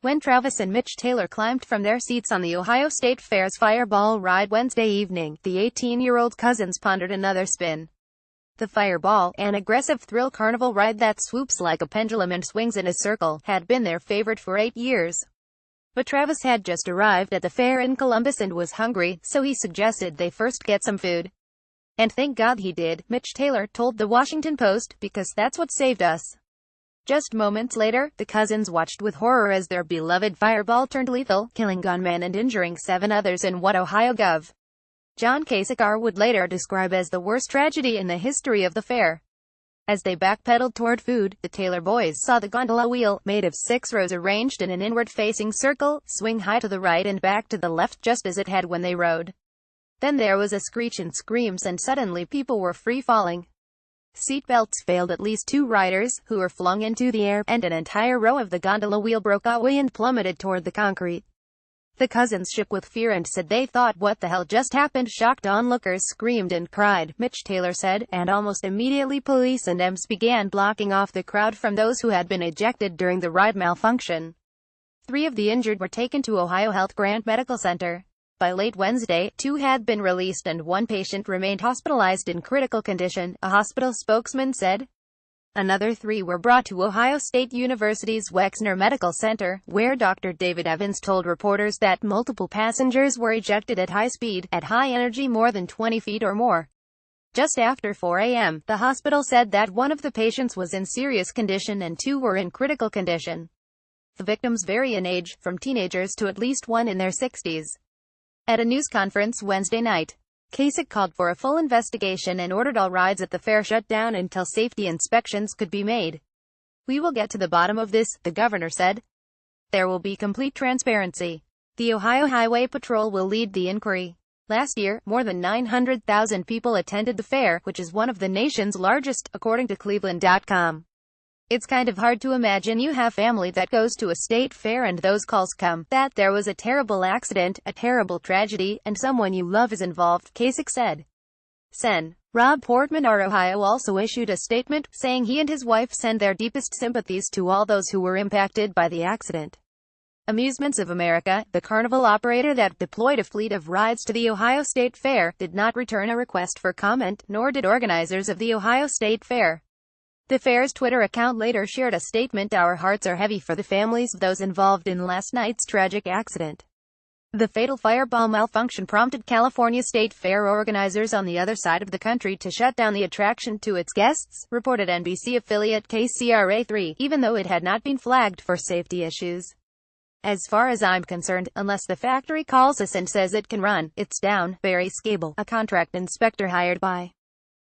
When Travis and Mitch Taylor climbed from their seats on the Ohio State Fair's Fireball ride Wednesday evening, the 18-year-old cousins pondered another spin. The Fireball, an aggressive thrill carnival ride that swoops like a pendulum and swings in a circle, had been their favorite for 8 years. But Travis had just arrived at the fair in Columbus and was hungry, so he suggested they first get some food. "And thank God he did," Mitch Taylor told the Washington Post, "because that's what saved us." Just moments later, the cousins watched with horror as their beloved Fireball turned lethal, killing gunmen and injuring 7 others in what Ohio Gov. John Kasich would later describe as the worst tragedy in the history of the fair. As they backpedaled toward food, the Taylor boys saw the gondola wheel, made of 6 rows arranged in an inward-facing circle, swing high to the right and back to the left just as it had when they rode. Then there was a screech and screams, and suddenly people were free-falling. Seatbelts failed at least 2 riders, who were flung into the air, and an entire row of the gondola wheel broke away and plummeted toward the concrete. The cousins shook with fear and said they thought, "What the hell just happened?" Shocked onlookers screamed and cried, Mitch Taylor said, and almost immediately police and EMS began blocking off the crowd from those who had been ejected during the ride malfunction. 3 of the injured were taken to Ohio Health Grant Medical Center. By late Wednesday, 2 had been released and 1 patient remained hospitalized in critical condition, a hospital spokesman said. Another 3 were brought to Ohio State University's Wexner Medical Center, where Dr. David Evans told reporters that multiple passengers were ejected at high speed, at high energy more than 20 feet or more. Just after 4 a.m., the hospital said that 1 of the patients was in serious condition and 2 were in critical condition. The victims vary in age, from teenagers to at least 1 in their 60s. At a news conference Wednesday night, Kasich called for a full investigation and ordered all rides at the fair shut down until safety inspections could be made. "We will get to the bottom of this," the governor said. "There will be complete transparency. The Ohio Highway Patrol will lead the inquiry." Last year, more than 900,000 people attended the fair, which is one of the nation's largest, according to Cleveland.com. "It's kind of hard to imagine you have family that goes to a state fair and those calls come, that there was a terrible accident, a terrible tragedy, and someone you love is involved," Kasich said. Sen. Rob Portman of Ohio also issued a statement, saying he and his wife send their deepest sympathies to all those who were impacted by the accident. Amusements of America, the carnival operator that deployed a fleet of rides to the Ohio State Fair, did not return a request for comment, nor did organizers of the Ohio State Fair. The fair's Twitter account later shared a statement, "Our hearts are heavy for the families of those involved in last night's tragic accident." The fatal Fireball malfunction prompted California State Fair organizers on the other side of the country to shut down the attraction to its guests, reported NBC affiliate KCRA3, even though it had not been flagged for safety issues. "As far as I'm concerned, unless the factory calls us and says it can run, it's down," Barry Scable, a contract inspector hired by